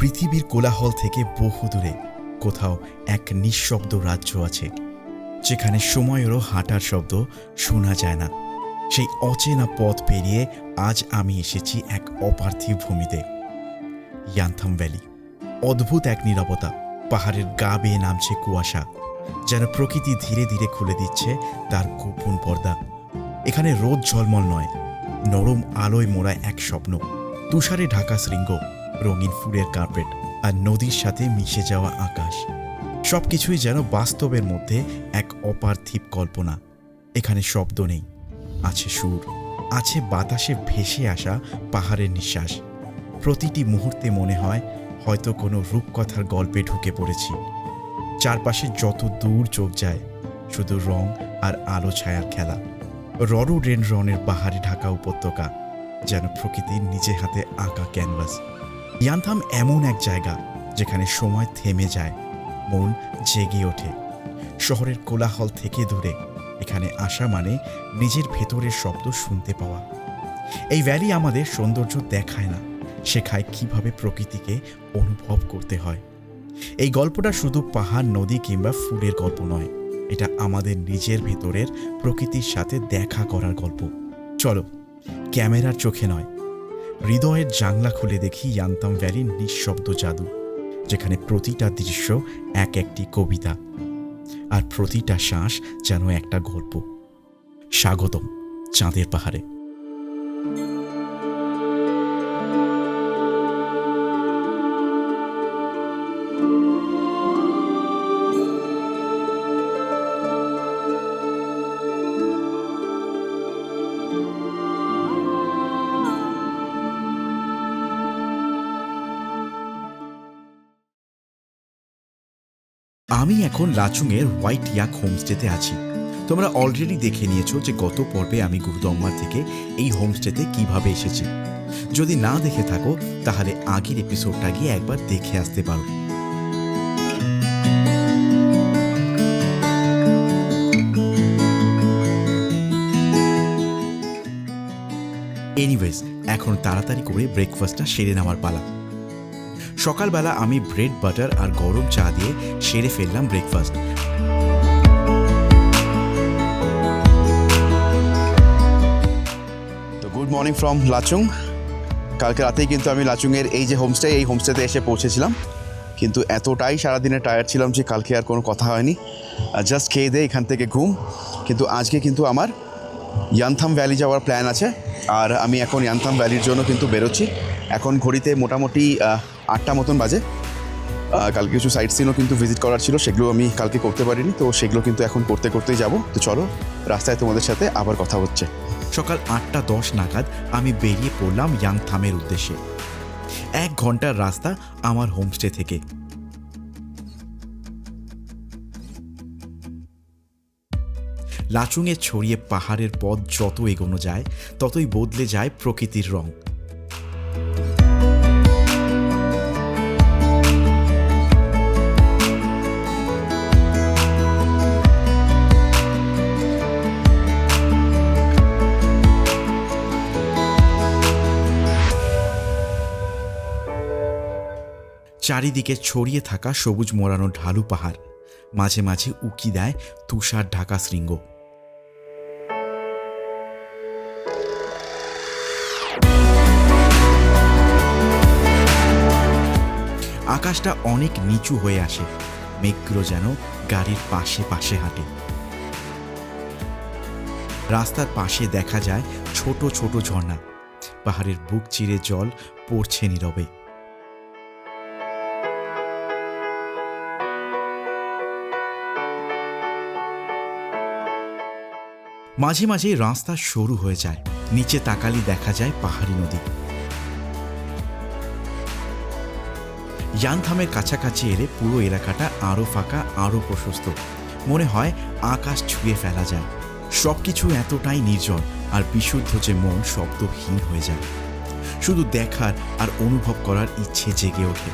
পৃথিবীর কোলাহল থেকে বহু দূরে কোথাও এক নিঃশব্দ রাজ্য আছে, যেখানে সময়েরও হাঁটার শব্দ শোনা যায় না। সেই অচেনা পথ পেরিয়ে আজ আমি এসেছি এক অপার্থিব ভূমিতে, ইয়ানথাম ভ্যালি। অদ্ভুত এক নীরবতা, পাহাড়ের গা বেয়ে নামছে কুয়াশা, যেন প্রকৃতি ধীরে ধীরে খুলে দিচ্ছে তার গোপন পর্দা। এখানে রোদ ঝলমল নয়, নরম আলোয় মোড়া এক স্বপ্ন। তুষারে ঢাকা শৃঙ্গ, রঙিন ফুলের কার্পেট আর নদীর সাথে মিশে যাওয়া আকাশ, সবকিছুই যেন বাস্তবের মধ্যে এক অপার্থিব কল্পনা। এখানে শব্দ নেই, আছে সুর, আছে বাতাসে ভেসে আসা পাহাড়ের নিঃশ্বাস। প্রতিটি মুহূর্তে মনে হয় হয়তো কোনো রূপকথার গল্পে ঢুকে পড়েছি। চারপাশে যত দূর চোখ যায়, শুধু রং আর আলো ছায়ার খেলা। রডোডেনড্রনের বাহারে ঢাকা উপত্যকা, যেন প্রকৃতির নিজে হাতে আঁকা ক্যানভাস। ইয়ানথাম এমন এক জায়গা যেখানে সময় থেমে যায়, মন জেগে ওঠে। শহরের কোলাহল থেকে দূরে এখানে আসা মানে নিজের ভেতরের শব্দ শুনতে পাওয়া। এই ভ্যালি আমাদের সৌন্দর্য দেখায় না, শেখায় কিভাবে প্রকৃতিকে অনুভব করতে হয়। এই গল্পটা শুধু পাহাড়, নদী কিংবা ফুলের গল্প নয়, এটা আমাদের নিজের ভেতরের প্রকৃতির সাথে দেখা করার গল্প। চলো, ক্যামেরার চোখে নয়, হৃদয়ের জানলা খুলে দেখি ইয়ানথাম ভ্যালির নিঃশব্দ জাদু, যেখানে প্রতিটা দৃশ্য এক একটি কবিতা, আর প্রতিটা শ্বাস যেন একটা গল্প। স্বাগতম চাঁদের পাহাড়ে। আমি এখন লাচুংয়ের হোয়াইট ইয়াক হোমস্টেতে আছি। তোমরা অলরেডি দেখে নিয়েছো যে গত পর্বে আমি গুরুদম্মার থেকে এই হোমস্টেতে কিভাবে এসেছি। যদি না দেখে থাকো তাহলে আগের এপিসোডটা গিয়ে একবার দেখে আসতে পারো। এনিওয়েজ, এখন তাড়াতাড়ি করে ব্রেকফাস্টটা সেরে নেওয়ার পালা। সকালবেলা আমি ব্রেড, বাটার আর গরম চা দিয়ে সেরে ফেললাম ব্রেকফাস্ট। তো গুড মর্নিং ফ্রম লাচুং। কালকে রাতেই কিন্তু আমি লাচুংয়ের এই যে হোমস্টেতে এসে পৌঁছেছিলাম, কিন্তু এতটাই সারাদিনে টায়ার্ড ছিলাম যে কালকে আর কোনো কথা হয়নি, জাস্ট খেয়ে দিয়ে এখান থেকে ঘুম। কিন্তু আজকে কিন্তু আমার ইয়ানথাম ভ্যালি যাওয়ার প্ল্যান আছে, আর আমি এখন ইয়ানথাম ভ্যালির জন্য কিন্তু বেরোচ্ছি। এখন ঘড়িতে মোটামুটি 8টা মতন বাজে। কালকে কিছু সাইট সিনও কিন্তু ভিজিট করার ছিল, সেগুলো আমি কালকে করতে পারিনি, তো সেগুলো কিন্তু এখন করতেই যাব। তো চলো, রাস্তায় তোমাদের সাথে আবার কথা হচ্ছে। সকাল 8:10 নাগাদ আমি বেরিয়ে পড়লাম ইয়ানথামের উদ্দেশ্যে। 1 ঘন্টার রাস্তা আমার হোমস্টে থেকে। লাচুংয়ে ছড়িয়ে পাহাড়ের পথ যত এগোনো যায়, ততই বদলে যায় প্রকৃতির রং। চারিদিকে ছড়িয়ে থাকা সবুজ মোড়ানো ঢালু পাহাড়, মাঝে মাঝে উকি দেয় তুষার ঢাকা শৃঙ্গ। আকাশটা অনেক নিচু হয়ে আসে, মেঘগুলো যেন গাড়ির পাশে পাশে হাঁটে। রাস্তার পাশে দেখা যায় ছোট ছোট ঝর্ণা, পাহাড়ের বুক চিরে জল পড়ছে নীরবে। মাঝে মাঝে রাস্তা সরু হয়ে যায়, নিচে তাকালে দেখা যায় পাহাড়ি নদী। ইয়ানথামের কাছাকাছি এলে পুরো এলাকাটা আরো ফাঁকা, আরো প্রশস্ত। মনে হয় আকাশ ছুঁয়ে ফেলা যায়। সবকিছু এতটাই নির্জন আর বিশুদ্ধ যে মন শব্দহীন হয়ে যায়। শুধু দেখার আর অনুভব করার ইচ্ছে জেগে ওঠে।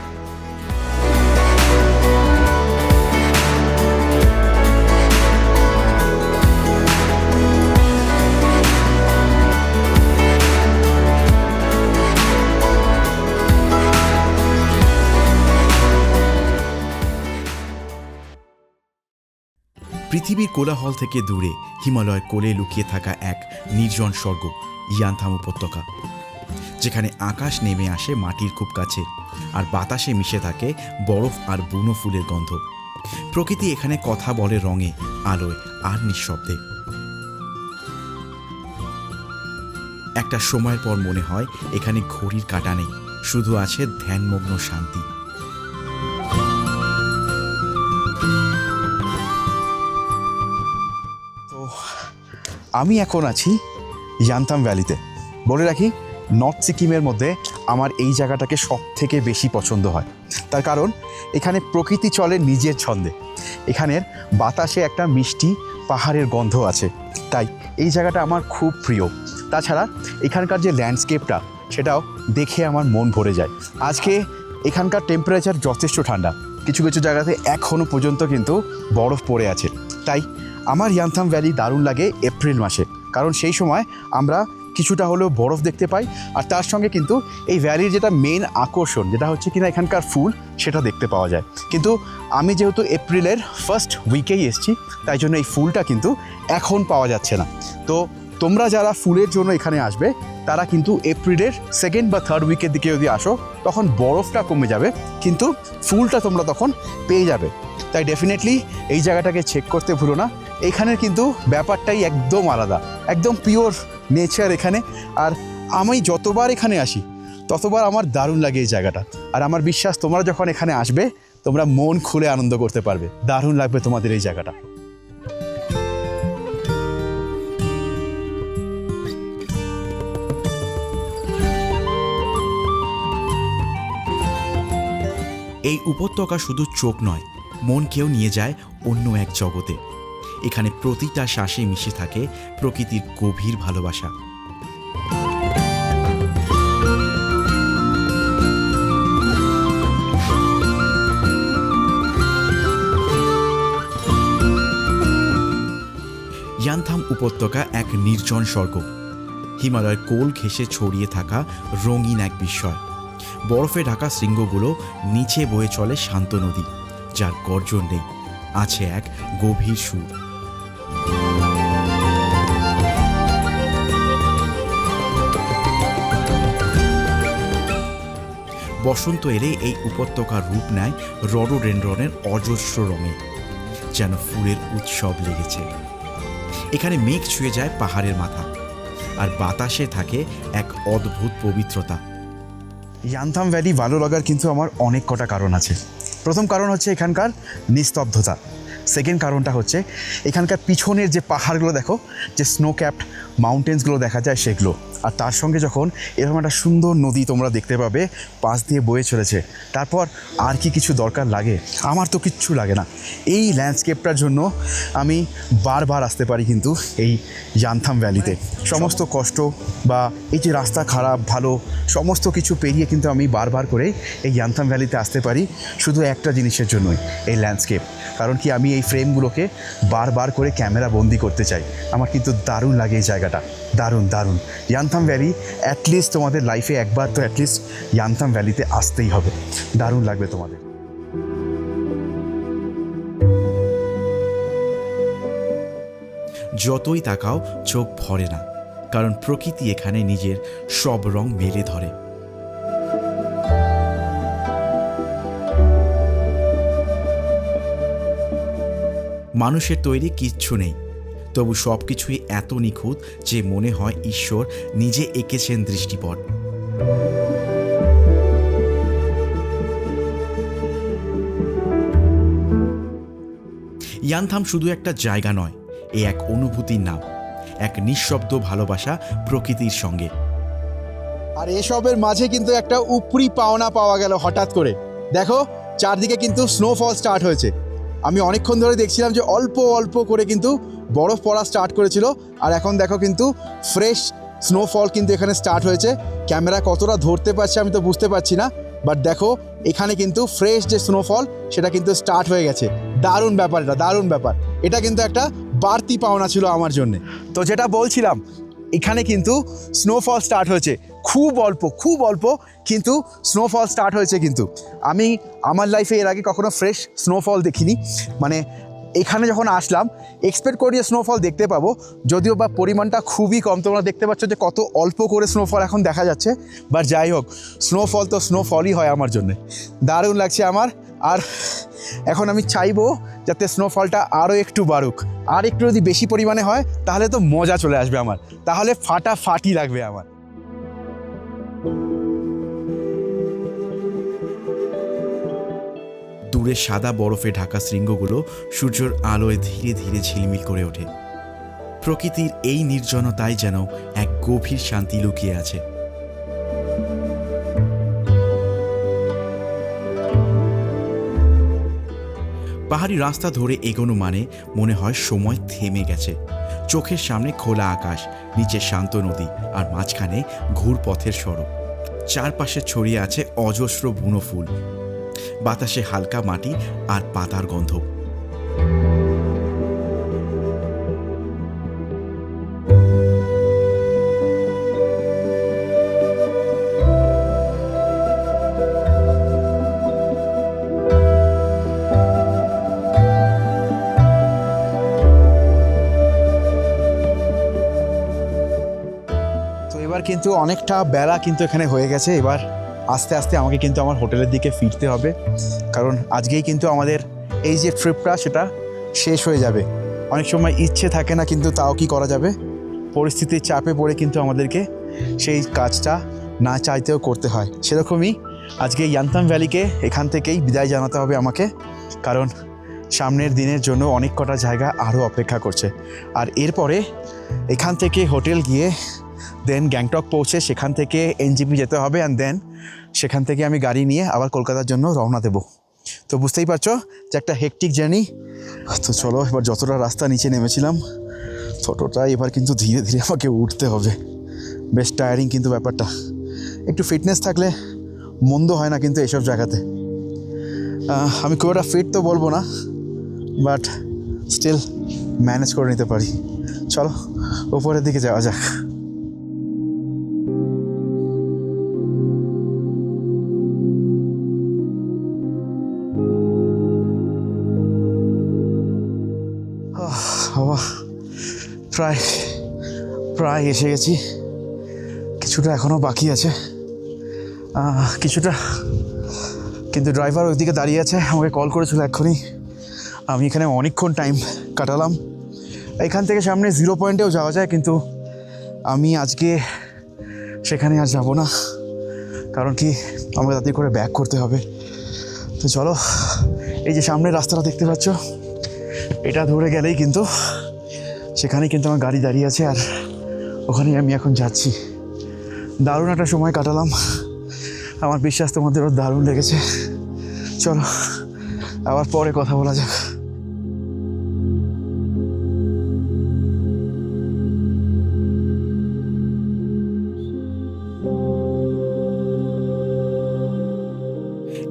পৃথিবীর কোলাহল থেকে দূরে হিমালয়ের কোলে লুকিয়ে থাকা এক নির্জন স্বর্গ ইয়ানথাম উপত্যকা, যেখানে আকাশ নেমে আসে মাটির খুব কাছে আর বাতাসে মিশে থাকে বরফ আর বুনো ফুলের গন্ধ। প্রকৃতি এখানে কথা বলে রঙে, আলোয় আর নিঃশব্দে। একটা সময়ের পর মনে হয় এখানে ঘড়ির কাঁটা নেই, শুধু আছে ধ্যানমগ্ন শান্তি। তো আমি এখন আছি ইয়ানথাম ভ্যালিতে। বলে রাখি, নর্থ সিকিমের মধ্যে আমার এই জায়গাটাকে সব থেকে বেশি পছন্দ হয়। তার কারণ এখানে প্রকৃতি চলে নিজের ছন্দে, এখানের বাতাসে একটা মিষ্টি পাহাড়ের গন্ধ আছে, তাই এই জায়গাটা আমার খুব প্রিয়। তাছাড়া এখানকার যে ল্যান্ডস্কেপটা, সেটাও দেখে আমার মন ভরে যায়। আজকে এখানকার টেম্পারেচার যথেষ্ট ঠান্ডা, কিছু কিছু জায়গাতে এখনও পর্যন্ত কিন্তু বরফ পড়ে আছে। তাই আমার ইয়ানথাম ভ্যালি দারুণ লাগে এপ্রিল মাসে, কারণ সেই সময় আমরা কিছুটা হলেও বরফ দেখতে পাই, আর তার সঙ্গে কিন্তু এই ভ্যালির যেটা মেন আকর্ষণ, যেটা হচ্ছে কিনা এখানকার ফুল, সেটা দেখতে পাওয়া যায়। কিন্তু আমি যেহেতু এপ্রিলের ফার্স্ট উইকেই এসেছি, তাই জন্য এই ফুলটা কিন্তু এখন পাওয়া যাচ্ছে না। তো তোমরা যারা ফুলের জন্য এখানে আসবে, তারা কিন্তু এপ্রিলের সেকেন্ড বা থার্ড উইকের দিকে যদি আসো, তখন বরফটা কমে যাবে, কিন্তু ফুলটা তোমরা তখন পেয়ে যাবে। তাই ডেফিনেটলি এই জায়গাটাকে চেক করতে ভুলো না। এখানের কিন্তু ব্যাপারটাই একদম আলাদা, একদম পিওর নেচার এখানে। আর আমি যতবার এখানে আসি, ততবার আমার দারুণ লাগে এই জায়গাটা। আর আমার বিশ্বাস, তোমরা যখন এখানে আসবে, তোমরা মন খুলে আনন্দ করতে পারবে, দারুণ লাগবে তোমাদের এই জায়গাটা। এই উপত্যকা শুধু চোখ নয়, মনকেও নিয়ে যায় অন্য এক জগতে। এখানে প্রতিটা শ্বাসে মিশে থাকে প্রকৃতির গভীর ভালোবাসা। ইয়ানথাম উপত্যকা এক নির্জন স্বর্গ, হিমালয়ের কোল ঘেঁষে ছড়িয়ে থাকা রঙিন এক বিস্ময়। বরফে ঢাকা শৃঙ্গগুলো নিচে বয়ে চলে শান্ত নদী, যার গর্জন নেই, আছে এক গভীর সুর। বসন্ত এলে এই উপত্যকার রূপ নেয় রডোডেনড্রনের অজস্র রঙে, যেন ফুলের উৎসব লেগেছে। এখানে মেঘ ছুঁয়ে যায় পাহাড়ের মাথা, আর বাতাসে থাকে এক অদ্ভুত পবিত্রতা। ইয়ানথাম ভ্যালি ভালো লাগার কিন্তু আমার অনেক কটা কারণ আছে। প্রথম কারণ হচ্ছে এখানকার নিস্তব্ধতা। সেকেন্ড কারণটা হচ্ছে এখানকার পিছনের যে পাহাড়গুলো দেখো, যে স্নো ক্যাপড মাউন্টেন্সগুলো দেখা যায় সেগুলো। আর তার সঙ্গে যখন এরকম একটা সুন্দর নদী তোমরা দেখতে পাবে, পাশ দিয়ে বয়ে চলেছে, তারপর আর কি কিছু দরকার লাগে? আমার তো কিচ্ছু লাগে না। এই ল্যান্ডস্কেপটার জন্য আমি বারবার আসতে পারি কিন্তু এই ইয়ানথাম ভ্যালিতে। সমস্ত কষ্ট বা এই যে রাস্তা খারাপ ভালো সমস্ত কিছু পেরিয়ে কিন্তু আমি বারবার করে এই ইয়ানথাম ভ্যালিতে আসতে পারি শুধু একটা জিনিসের জন্যই, এই ল্যান্ডস্কেপ। কারণ কি, আমি এই ফ্রেমগুলোকে বারবার করে ক্যামেরা বন্দি করতে চাই। আমার কিন্তু দারুণ লাগে এই জায়গাটা, দারুণ দারুণ। ইয়ানথাম ভ্যালি অ্যাটলিস্ট তোমাদের লাইফে একবার তো অ্যাটলিস্ট ইয়ানথাম ভ্যালিতে আসতেই হবে, দারুণ লাগবে তোমাদের। যতই তাকাও চোখ ভরে না, কারণ প্রকৃতি এখানে নিজের সব রং মেলে ধরে। মানুষের তৈরি কিচ্ছু নেই, তবু সব কিছুই এত নিখুঁত যে মনে হয় ঈশ্বর নিজে এঁকেছেন দৃষ্টিপট। ইয়ানথাম শুধু একটা জায়গা নয়, এ এক অনুভূতির নাম, এক নিঃশব্দ ভালোবাসা প্রকৃতির সঙ্গে। আর এসবের মাঝে কিন্তু একটা উপরি পাওনা পাওয়া গেল হঠাৎ করে। দেখো চারদিকে কিন্তু স্নোফল স্টার্ট হয়েছে। আমি অনেকক্ষণ ধরে দেখছিলাম যে অল্প অল্প করে কিন্তু বরফ পড়া স্টার্ট করেছিল, আর এখন দেখো কিন্তু ফ্রেশ স্নোফল কিন্তু এখানে স্টার্ট হয়েছে। ক্যামেরা কতটা ধরতে পারছে আমি তো বুঝতে পারছি না, বাট দেখো এখানে কিন্তু ফ্রেশ যে স্নোফল সেটা কিন্তু স্টার্ট হয়ে গেছে। দারুণ ব্যাপার, এটা দারুণ ব্যাপার। এটা কিন্তু একটা বাড়তি পাওনা ছিল আমার জন্যে। তো যেটা বলছিলাম, এখানে কিন্তু স্নোফল স্টার্ট হয়েছে, খুব অল্প কিন্তু স্নোফল স্টার্ট হয়েছে। কিন্তু আমি আমার লাইফে এর আগে কখনো ফ্রেশ স্নোফল দেখিনি। মানে এখানে যখন আসলাম এক্সপেক্ট করি স্নোফল দেখতে পাবো, যদিও বা পরিমাণটা খুবই কম। তোমরা দেখতে পাচ্ছ যে কত অল্প করে স্নোফল এখন দেখা যাচ্ছে, বাট যাই হোক স্নোফল তো স্নোফলই হয় আমার জন্যে। দারুণ লাগছে আমার। আর এখন আমি চাইবো যাতে স্নোফলটা আরও একটু বাড়ুক, আর একটু যদি বেশি পরিমাণে হয় তাহলে তো মজা চলে আসবে আমার, তাহলে ফাটাফাটি লাগবে আমার। দূরে সাদা বরফে ঢাকা শৃঙ্গগুলো সূর্যের আলোয় ধীরে ধীরে ঝিলমিল করে ওঠে। প্রকৃতির এই নির্জনতায় যেন এক গভীর শান্তি লুকিয়ে আছে। পাহাড়ি রাস্তা ধরে এগোনো মানে মনে হয় সময় থেমে গেছে। চোখের সামনে খোলা আকাশ, নিচে শান্ত নদী, আর মাঝখানে ঘুরপথের সড়ক। চারপাশে ছড়িয়ে আছে অজস্র বুনো ফুল, বাতাসে হালকা মাটি আর পাতার গন্ধ। এবার কিন্তু অনেকটা বেলা কিন্তু এখানে হয়ে গেছে। এবার আস্তে আস্তে আমাকে কিন্তু আমার হোটেলের দিকে ফিরতে হবে, কারণ আজকেই কিন্তু আমাদের এই যে ট্রিপটা সেটা শেষ হয়ে যাবে। অনেক সময় ইচ্ছে থাকে না, কিন্তু তাও কি করা যাবে, পরিস্থিতির চাপে পড়ে কিন্তু আমাদেরকে সেই কাজটা না চাইতেও করতে হয়। সেরকমই আজকে ইয়ান্তাম ভ্যালিকে এখান থেকেই বিদায় জানাতে হবে আমাকে, কারণ সামনের দিনের জন্য অনেক কটা জায়গা আরও অপেক্ষা করছে। আর এরপরে এখান থেকে হোটেল গিয়ে দেন গ্যাংটক পৌঁছে সেখান থেকে এনজেপি যেতে হবে, অ্যান্ড দেন সেখান থেকে আমি গাড়ি নিয়ে আবার কলকাতার জন্য রওনা দেব। তো বুঝতেই পারছো যে একটা হেকটিক জার্নি। তো চলো এবার যতটা রাস্তা নিচে নেমেছিলাম ততটা এবার কিন্তু ধীরে ধীরে আমাকে উঠতে হবে। বেশ টায়ারিং কিন্তু ব্যাপারটা। একটু ফিটনেস থাকলে মন্দ হয় না কিন্তু এইসব জায়গাতে। আমি খুব একটা ফিট তো বলবো না, বাট স্টিল ম্যানেজ করে নিতে পারি। চলো উপরের দিকে যাওয়া যাক। বাবা প্রায় এসে গেছি। কিছুটা এখনও বাকি আছে, কিছুটা, কিন্তু ড্রাইভার ওইদিকে দাঁড়িয়ে আছে, আমাকে কল করেছিল এক্ষুনি। আমি এখানে অনেকক্ষণ টাইম কাটালাম। এখান থেকে সামনে 0 পয়েন্টেও যাওয়া যায়, কিন্তু আমি আজকে সেখানে আর যাব না, কারণ কি আমাকে তাড়াতাড়ি করে ব্যাক করতে হবে। তো চলো, এই যে সামনের রাস্তাটা দেখতে পাচ্ছ, এটা ধরে গেলেই কিন্তু সেখানে কিন্তু আমার গাড়ি দাঁড়িয়ে আছে, আর ওখানেই আমি এখন যাচ্ছি। দারুণ একটা সময় কাটালাম, আমার বিশ্বাস তোমাদেরও দারুণ লেগেছে। চলো আবার পরে কথা বলা যাক।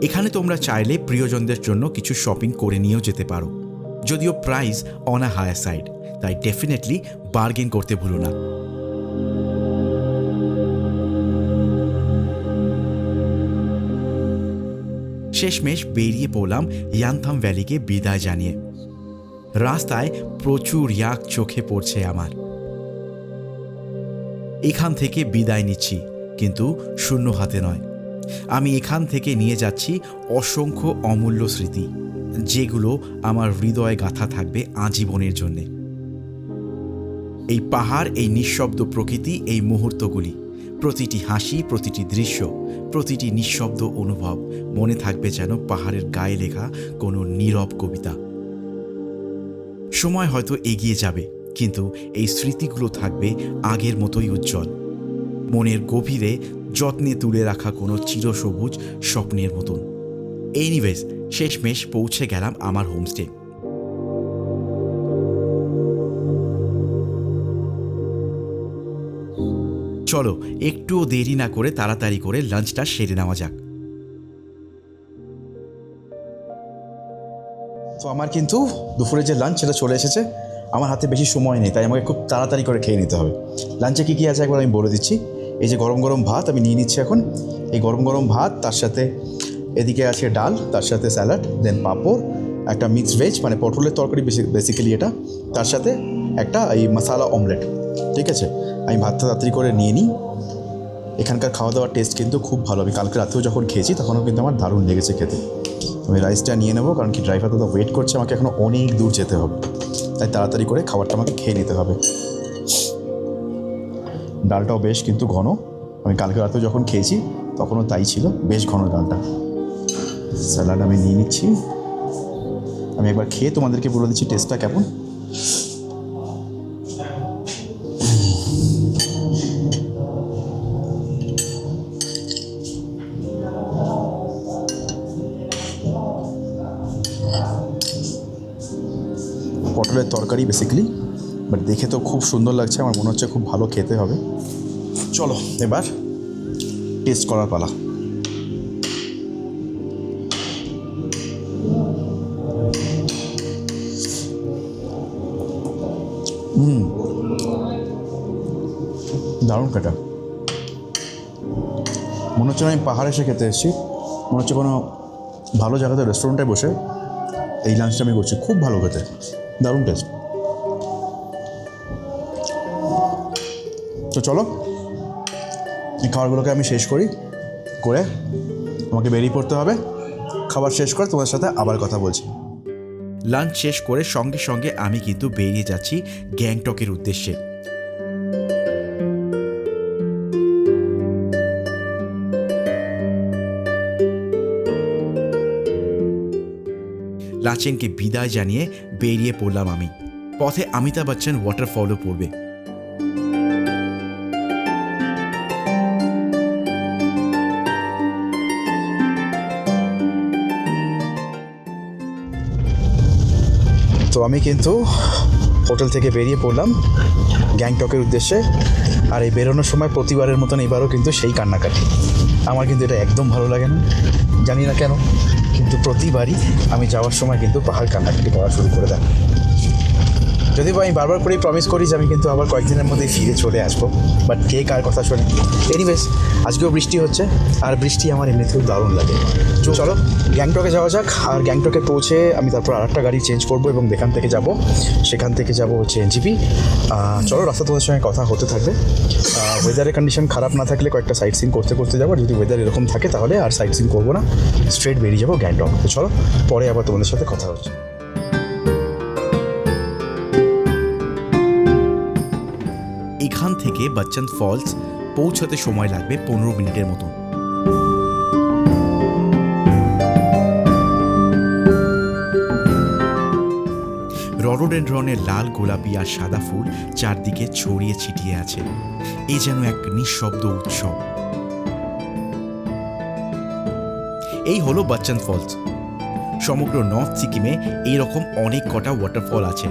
এখানে তোমরা চাইলে প্রিয়জনদের জন্য কিছু শপিং করে নিয়েও যেতে পারো, যদিও price on a higher side, তাই ডেফিনেটলি বার্গেন করতে ভুলো না। শেষমেশ বেরিয়ে পড়লাম ইয়ান্থাম ভ্যালিকে বিদায় জানিয়ে। রাস্তায় প্রচুর ইয়াক চোখে পড়ছে আমার। এখান থেকে বিদায় নিচ্ছি, কিন্তু শূন্য হাতে নয়। আমি এখান থেকে নিয়ে যাচ্ছি অসংখ্য অমূল্য স্মৃতি, যেগুলো আমার হৃদয়ে গাঁথা থাকবে আজীবনের জন্যে। এই পাহাড়, এই নিঃশব্দ প্রকৃতি, এই মুহূর্তগুলি, প্রতিটি হাসি, প্রতিটি দৃশ্য, প্রতিটি নিঃশব্দ অনুভব মনে থাকবে যেন পাহাড়ের গায়ে লেখা কোনো নীরব কবিতা। সময় হয়তো এগিয়ে যাবে, কিন্তু এই স্মৃতিগুলো থাকবে আগের মতোই উজ্জ্বল, মনের গভীরে যত্নে তুলে রাখা কোনো চিরসবুজ স্বপ্নের মতন। এনিওয়েজ, শেষমেশ পৌঁছে গেলাম আমার হোমস্টে। চলো একটুও দেরি না করে তাড়াতাড়ি করে লাঞ্চটা সেরে নেওয়া যাক। তো আমার কিন্তু দুপুরে যে লাঞ্চ সেটা চলে এসেছে। আমার হাতে বেশি সময় নেই, তাই আমাকে খুব তাড়াতাড়ি করে খেয়ে নিতে হবে। লাঞ্চে কী কী আছে একবার আমি বলে দিচ্ছি। এই যে গরম গরম ভাত আমি নিয়ে নিচ্ছি এখন। এই গরম গরম ভাত, তার সাথে এদিকে আছে ডাল, তার সাথে স্যালাড, দেন পাঁপড়, একটা মিক্স ভেজ মানে পটলের তরকারি বেসিক্যালি এটা, তার সাথে একটা এই মশালা অমলেট। ঠিক আছে, আমি ভাতটা তাড়াতাড়ি করে নিয়ে নিই। এখানকার খাওয়া দাওয়ার টেস্ট কিন্তু খুব ভালো। আমি কালকে রাতেও যখন খেয়েছি তখনও কিন্তু আমার দারুণ লেগেছে খেতে। আমি রাইসটা নিয়ে নেবো, কারণ কি ড্রাইভার তো ওয়েট করছে, আমাকে এখনও অনেক দূর যেতে হবে, তাই তাড়াতাড়ি করে খাবারটা আমাকে খেয়ে নিতে হবে। ডালটাও বেশ কিন্তু ঘন, আমি কালকে রাতেও যখন খেয়েছি তখনও তাই ছিল, বেশ ঘন ডালটা। স্যালাড আমি নিয়ে নিচ্ছি। আমি একবার খেয়ে তোমাদেরকে বলে দিচ্ছি টেস্টটা কেমন। পটলের তরকারি বেসিক্যালি, বাট দেখে তো খুব সুন্দর লাগছে, আমার মনে হচ্ছে খুব ভালো খেতে হবে। চলো এবার টেস্ট করার পালা। দারুণ কাটা, মনে হচ্ছে আমি পাহাড়ে এসে খেতে এসেছি, মনে হচ্ছে কোনো ভালো জায়গাতে রেস্টুরেন্টে বসে এই লাঞ্চটা আমি করছি। খুব ভালো খেতে, দারুণ টেস্ট। তো চলো এই খাবারগুলোকে আমি শেষ করি, করে আমাকে বেরিয়ে পড়তে হবে। খাবার শেষ করে তোমার সাথে আবার কথা বলছি। লাঞ্চ শেষ করে সঙ্গে সঙ্গে আমি কিন্তু বেরিয়ে যাচ্ছি গ্যাংটকের উদ্দেশ্যে। লাচেনকে বিদায় জানিয়ে বেরিয়ে পড়লাম আমি। পথে অমিতাভ বচ্চন ওয়াটারফলও পড়বে। তো আমি কিন্তু হোটেল থেকে বেরিয়ে পড়লাম গ্যাংটকের উদ্দেশ্যে। আর এই বেরোনোর সময় প্রতিবারের মতন এবারও কিন্তু সেই কান্নাকাটি। আমার কিন্তু এটা একদম ভালো লাগে না, জানি না কেন, কিন্তু প্রতিবারই আমি যাওয়ার সময় কিন্তু পাহাড় কান্নাকাটি করা শুরু করে দেয়। যদি আমি বারবার করেই প্রমিস করি যে আমি কিন্তু আবার কয়েকদিনের মধ্যেই ফিরে চলে আসবো, বাট কে কার কথা শোনে। এনিওয়েজ আজকেও বৃষ্টি হচ্ছে, আর বৃষ্টি আমার এমনিতেও দারুণ লাগে। চলো গ্যাংটকে যাওয়া যাক। আর গ্যাংটকে পৌঁছে আমি তারপর আরেকটা গাড়ি চেঞ্জ করবো এবং সেখান থেকে যাব হচ্ছে এনজিপি। চলো রাস্তা তোমাদের সঙ্গে কথা হতে থাকবে। ওয়েদারের কন্ডিশন খারাপ না থাকলে কয়েকটা সাইট সিন করতে যাবো, যদি ওয়েদার এরকম থাকে তাহলে আর সাইট সিন করবো না, স্ট্রেট বেরিয়ে যাবো গ্যাংটক। তো চলো পরে আবার তোমাদের সাথে কথা হচ্ছে। এখান থেকে বচ্চন ফলস পৌঁছাতে সময় লাগবে 15 মিনিটের মতো। রডোডেনড্রনের লাল, গোলাপি আর সাদা ফুল চারদিকে ছড়িয়ে ছিটিয়ে আছে। এ যেন এক নিঃশব্দ উৎসব। এই হলো বচ্চন ফলস। সমগ্র নর্থ সিকিমে এইরকম অনেক কটা ওয়াটারফল আছে,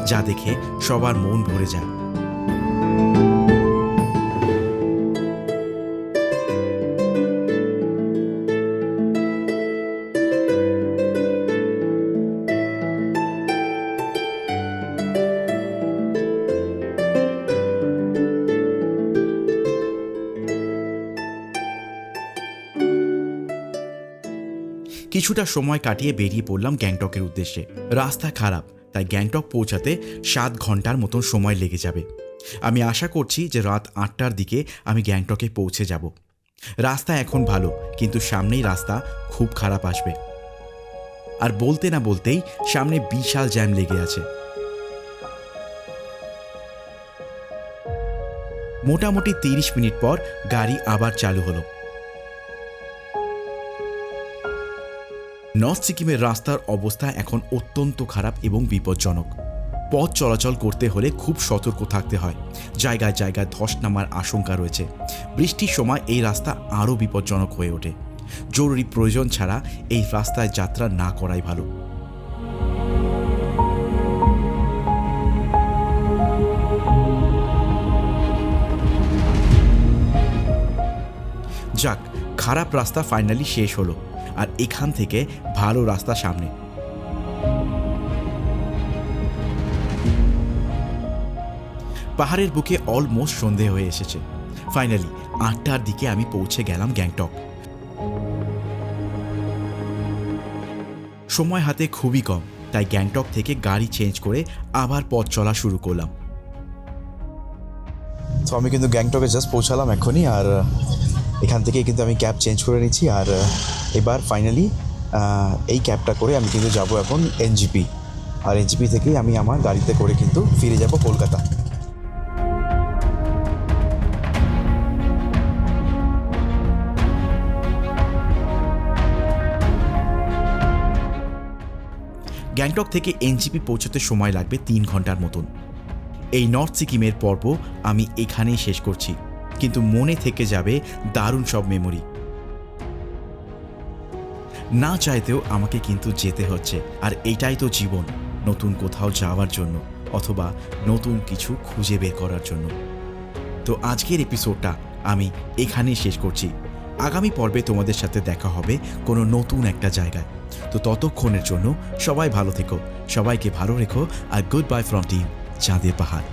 যা দেখে সবার মন ভরে যায়। কিছুটা সময় কাটিয়ে বেরিয়ে পড়লাম গ্যাংটকের উদ্দেশ্যে। রাস্তা খারাপ, তাই গ্যাংটক পৌঁছাতে 7 ঘন্টার মতন সময় লেগে যাবে। আমি আশা করছি যে রাত 8টার দিকে আমি গ্যাংটকে পৌঁছে যাব। রাস্তা এখন ভালো, কিন্তু সামনেই রাস্তা খুব খারাপ আসবে। আর বলতে না বলতেই সামনে বিশাল জ্যাম লেগে আছে। মোটামুটি 30 মিনিট পর গাড়ি আবার চালু হলো। নর্থ সিকিমের রাস্তার অবস্থা এখন অত্যন্ত খারাপ এবং বিপজ্জনক। পথ চলাচল করতে হলে খুব সতর্ক থাকতে হয়। জায়গায় জায়গায় ধস নামার আশঙ্কা রয়েছে। বৃষ্টির সময় এই রাস্তা আরও বিপজ্জনক হয়ে ওঠে। জরুরি প্রয়োজন ছাড়া এই রাস্তায় যাত্রা না করাই ভালো। যাক, খারাপ রাস্তা ফাইনালি শেষ হলো, আর এখান থেকে ভালো রাস্তা সামনে। পাহাড়ের বুকে অলমোস্ট সন্ধে হয়ে এসেছে। ফাইনালি 8টার দিকে আমি পৌঁছে গেলাম গ্যাংটক। সময় হাতে খুবই কম, তাই গ্যাংটক থেকে গাড়ি চেঞ্জ করে আবার পথ চলা শুরু করলাম। তো আমি কিন্তু গ্যাংটকে জাস্ট পৌঁছালাম এখনই, আর এখান থেকে কিন্তু আমি ক্যাব চেঞ্জ করে নিচ্ছি। আর এবার ফাইনালি এই ক্যাবটা করে আমি কিন্তু যাব এখন এনজিপি, আর এনজিপি থেকেই আমি আমার গাড়িতে করে কিন্তু ফিরে যাব কলকাতা। গ্যাংটক থেকে এনজিপি পৌঁছতে সময় লাগবে 3 ঘন্টার মতন। এই নর্থ সিকিমের পর্ব আমি এখানেই শেষ করছি, কিন্তু মনে থেকে যাবে দারুণ সব মেমোরি। না চাইতেও আমাকে কিন্তু যেতে হচ্ছে, আর এটাই তো জীবন, নতুন কোথাও যাওয়ার জন্য অথবা নতুন কিছু খুঁজে বের করার জন্য। তো আজকের এপিসোডটা আমি এখানেই শেষ করছি। আগামী পর্বে তোমাদের সাথে দেখা হবে কোনো নতুন একটা জায়গায়। তো ততক্ষণের জন্য সবাই ভালো থেকো, সবাইকে ভালো রেখো, আর গুড বাই ফ্রম টিম চাঁদের পাহাড়।